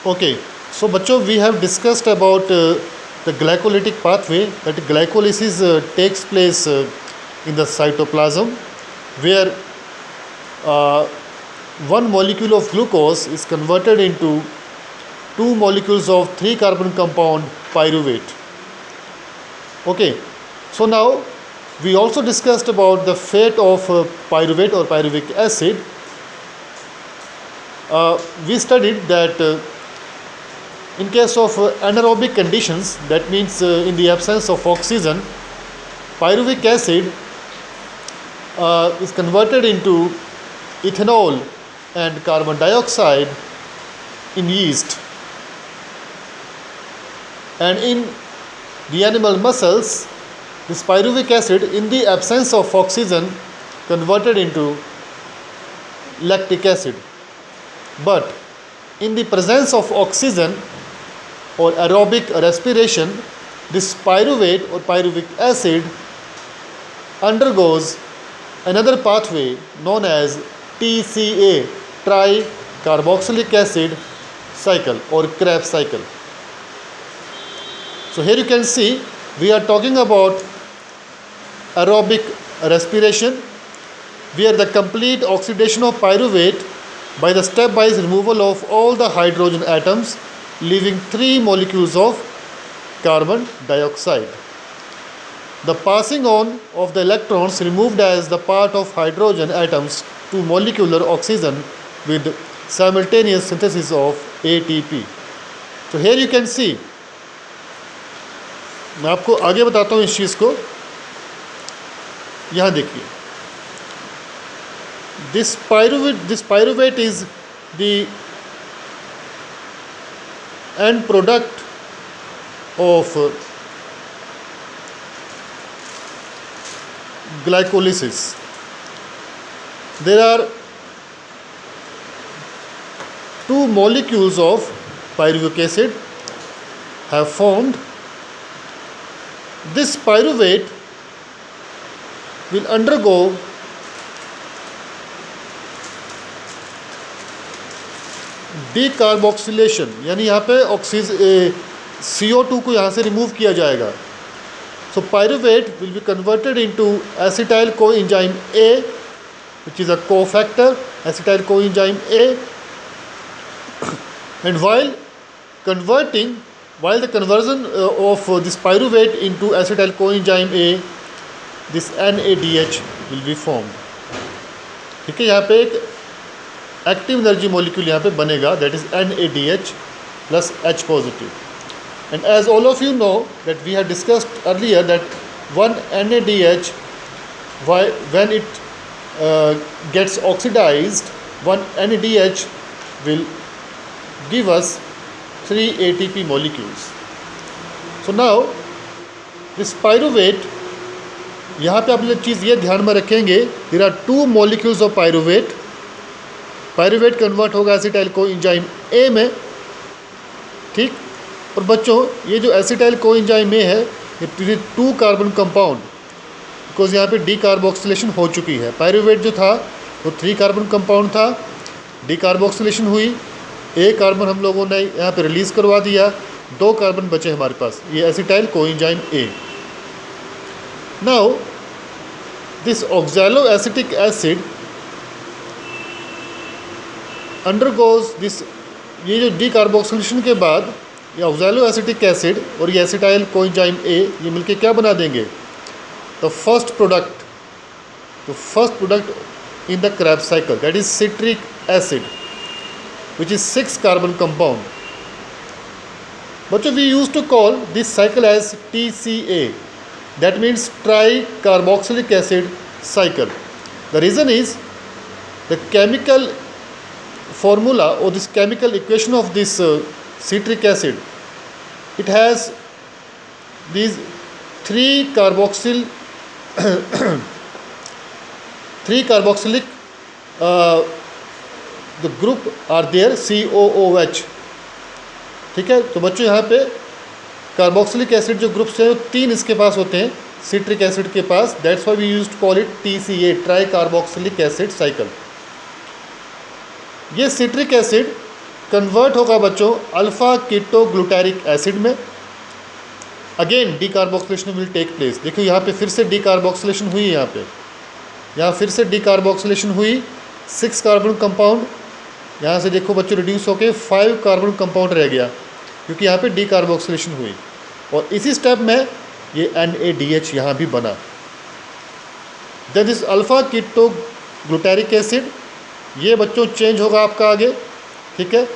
Okay, so बच्चों we have discussed about the glycolytic pathway, that glycolysis takes place in the cytoplasm, where uh, one molecule of glucose is converted into two molecules of 3 carbon compound pyruvate. Okay, so now we also discussed about the fate of pyruvate or pyruvic acid. We studied that in case of anaerobic conditions, that means in the absence of oxygen, pyruvic acid is converted into ethanol and carbon dioxide in yeast, and in the animal muscles, this pyruvic acid in the absence of oxygen converted into lactic acid. But in the presence of oxygen or aerobic respiration, this pyruvate or pyruvic acid undergoes another pathway known as TCA, tricarboxylic acid cycle or Krebs cycle. So here you can see we are talking about aerobic respiration, where the complete oxidation of pyruvate by the stepwise removal of all the hydrogen atoms, leaving 3 molecules of carbon dioxide. The passing on of the electrons removed as the part of hydrogen atoms to molecular oxygen with simultaneous synthesis of ATP. So here you can see, मैं आपको आगे बताता हूँ इस चीज़ को. यहाँ देखिए, this pyruvate is the end product of glycolysis. There are 2 molecules of pyruvic acid have formed. This pyruvate will undergo decarboxylation, यानी यहाँ पे CO2 को यहाँ से रिमूव किया जाएगा. So pyruvate will be converted into acetyl coenzyme A, which is a cofactor, acetyl coenzyme A, and while the conversion of this pyruvate into acetyl coenzyme A, this NADH will be formed. ठीक है, यहाँ पे एक active energy molecule यहाँ पे बनेगा, that is NADH plus H positive. And as all of you know that we had discussed earlier that one NADH, when it gets oxidized, one NADH will give us 3 ATP molecules. So now this pyruvate, यहाँ पे आप लोग चीज़ ये ध्यान में रखेंगे, there are 2 molecules of pyruvate. Pyruvate convert होगा acetyl coenzyme A में. ठीक, और बच्चों ये जो एसिटाइल कोएंजाइम ए है ये 2 कार्बन कंपाउंड, बिकॉज यहाँ पे डीकार्बोक्सिलेशन हो चुकी है. पायरुवेट जो था वो 3 कार्बन कंपाउंड था, डीकार्बोक्सिलेशन हुई, 1 कार्बन हम लोगों ने यहाँ पे रिलीज़ करवा दिया, 2 कार्बन बचे हमारे पास, ये acetyl coenzyme A. Now this oxaloacetic acid undergoes this, ये जो डीकार्बोक्सिलेशन के बाद ये ऑक्सैलोएसिटिक एसिड और ये एसिटाइल कोएंजाइम ए ये मिलके क्या बना देंगे, the first product in the Krebs cycle, that is citric acid, which is 6 carbon compound. But we used to call this cycle as TCA, that means tricarboxylic acid cycle. The reason is the chemical formula or this chemical equation of this citric acid, it has these 3 carboxylic the group are there, COOH. ठीक है, तो बच्चों यहाँ पे carboxylic acid जो groups हैं 3 इसके पास होते हैं सिट्रिक एसिड के पास. That's why we used to call it TCA, tricarboxylic acid cycle. ये सिट्रिक एसिड कन्वर्ट होगा बच्चों अल्फ़ा कीटोग्लूटारिक एसिड में। Again decarboxylation will take place. देखो यहाँ पे फिर से डीकार्बोक्सिलेशन हुई है, यहाँ फिर से डीकार्बोक्सिलेशन हुई, 6 कार्बन कंपाउंड यहाँ से देखो बच्चों रिड्यूस होके 5 कार्बन कंपाउंड रह गया, क्योंकि यहाँ पे डीकार्बोक्सिलेशन हुई। और इसी स्टेप में ये NADH यहाँ भी बना। Then this alpha ketoglutaric acid ये बच्चों चेंज होगा आपका आगे, ठीक है।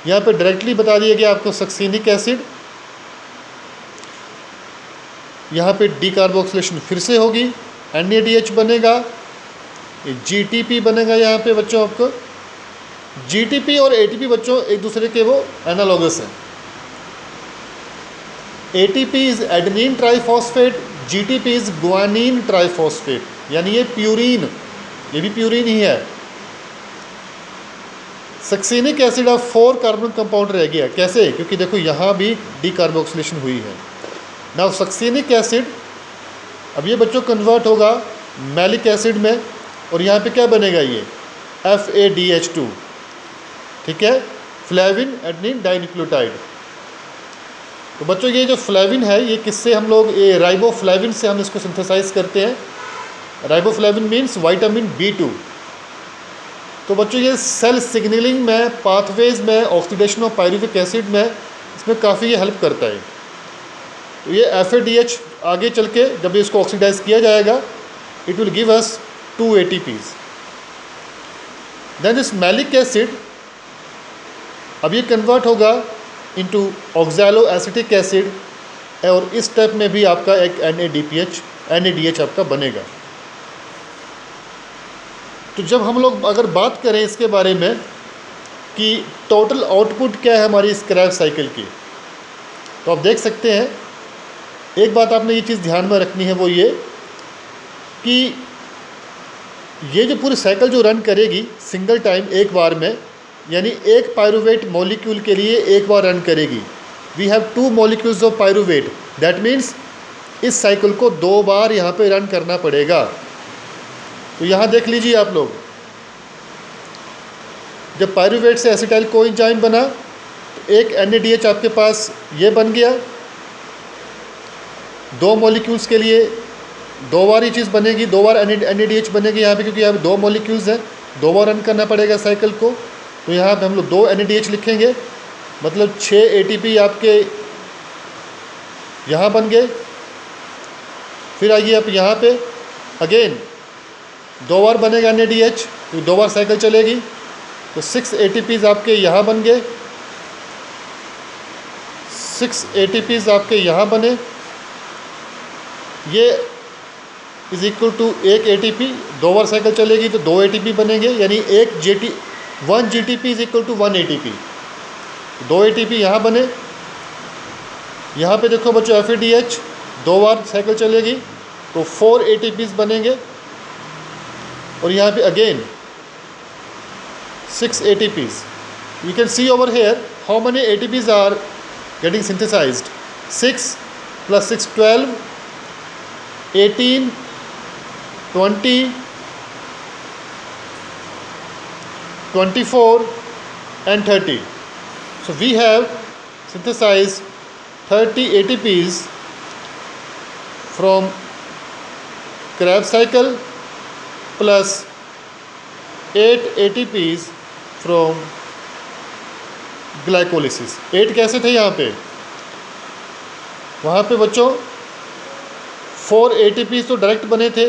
यहाँ पे डायरेक्टली बता दिया गया आपको सक्सीनिक एसिड, यहाँ पे डीकार्बोक्सिलेशन फिर से होगी, NADH बनेगा, ये GTP बनेगा यहाँ पे बच्चों आपको। GTP और ATP बच्चों एक दूसरे के वो एनालॉगस हैं। ATP is adenine triphosphate, GTP is guanine triphosphate, यानी ये प्यूरिन, ये भी प्यूरिन ही है। सक्सीनिक एसिड अब 4 कार्बन कंपाउंड रह गया, कैसे? क्योंकि देखो यहाँ भी डीकार्बोक्सिलेशन हुई है। नाउ सक्सीनिक एसिड अब ये बच्चों कन्वर्ट होगा मैलिक एसिड में, और यहाँ पे क्या बनेगा ये FADH2, ठीक है, फ्लेविन एडेनिन डाइन्यूक्लियोटाइड। तो बच्चों ये जो फ्लेविन है ये किससे हम लोग, ये राइबोफ्लेविन से हम इसको सिंथेसाइज करते हैं। Riboflavin means vitamin B2। तो बच्चों ये सेल सिग्नलिंग में, पाथवेज में, ऑक्सीडेशन ऑफ पायरुविक एसिड में इसमें काफ़ी ये हेल्प करता है। तो ये FADH आगे चल के जब इसको ऑक्सीडाइज किया जाएगा it will give us 2 ATPs। Then this malic acid अब ये कन्वर्ट होगा इनटू ऑक्सैलो एसिटिक एसिड, और इस स्टेप में भी आपका एक NADH आपका बनेगा। तो जब हम लोग अगर बात करें इसके बारे में कि टोटल आउटपुट क्या है हमारी स्क्रैप साइकिल की, तो आप देख सकते हैं एक बात आपने ये चीज़ ध्यान में रखनी है, वो ये कि ये जो पूरी साइकिल जो रन करेगी सिंगल टाइम एक बार में, यानी एक पायरुवेट मॉलिक्यूल के लिए एक बार रन करेगी। We have 2 molecules of pyruvate, that means इस साइकिल को 2 बार यहाँ पे रन करना पड़ेगा। तो यहाँ देख लीजिए आप लोग, जब पायरुवेट से एसिटाइल कोएंजाइम बना तो एक NADH आपके पास ये बन गया, 2 मॉलिक्यूल्स के लिए 2 बार ये चीज़ बनेगी, 2 बार NADH बनेगी यहाँ पे, क्योंकि यहाँ पे 2 मॉलिक्यूल्स हैं, 2 बार रन करना पड़ेगा साइकिल को। तो यहाँ पे हम लोग 2 NADH लिखेंगे, मतलब 6 ATP आपके यहाँ बन गए। फिर आइए आप यहाँ पे अगेन 2 बार बनेगा NADH, तो 2 बार साइकिल चलेगी, तो 6 ATPs आपके यहाँ बन गए, 6 ATPs आपके यहाँ बने। ये इज़ इक्वल टू 1 ATP, 2 बार साइकिल चलेगी तो 2 ATP बनेंगे, यानी 1 GTP is equal to 1 ATP, 2 ATP यहाँ बने। यहाँ पे देखो बच्चों FADH 2 बार साइकिल चलेगी तो 4 ATPs बनेंगे, और यहाँ पे again 6 ATPs। You can see over here how many ATPs are getting synthesized. 6 plus 6 12, 18, 20, 24 and 30. So we have synthesized 30 ATPs from Krebs cycle plus 8 ATPs from glycolysis. 8 कैसे थे यहाँ पे, वहाँ पे बच्चों 4 ATPs तो डायरेक्ट बने थे,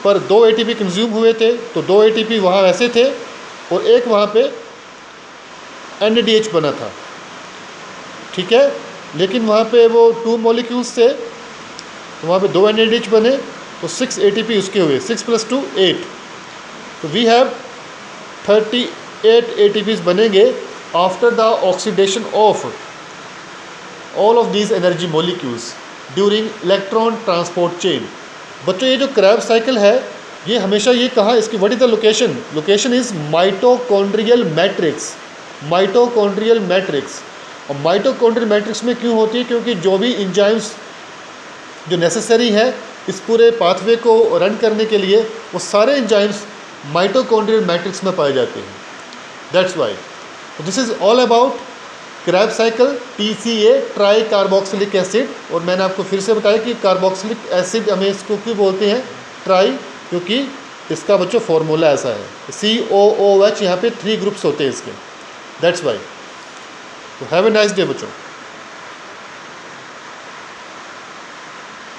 पर 2 ATP कंज्यूम हुए थे, तो 2 ATP वहाँ वैसे थे, और एक वहाँ पे NADH बना था, ठीक है। लेकिन वहाँ पे वो 2 मॉलिक्यूल्स थे, तो वहाँ पे 2 NADH बने, तो 6 ATP उसके हुए, 6 + 2 8। तो वी हैव 38 ATPs बनेंगे after the oxidation of all of these energy molecules during electron transport chain. बच्चों ये जो क्रैब साइकिल है ये हमेशा ये कहाँ, इसकी what is the location, location is mitochondrial matrix, mitochondrial matrix. और माइटोकॉन्ड्रियल मैट्रिक्स में क्यों होती है, क्योंकि जो भी इंजाइम्स जो नेसेसरी है इस पूरे पाथवे को रन करने के लिए, वो सारे इंजाइम्स माइटोकॉन्ड्रियल मैट्रिक्स में पाए जाते हैं, दैट्स वाई। तो this is all about Krebs cycle, TCA tricarboxylic acid. और मैंने आपको फिर से बताया कि कार्बोक्सिलिक एसिड हमें इसको क्यों बोलते हैं ट्राई, क्योंकि इसका बच्चों फॉर्मूला ऐसा है COOH, यहाँ पे 3 ग्रुप्स होते हैं इसके, दैट्स वाई। तो हैव ए नाइस डे बच्चों।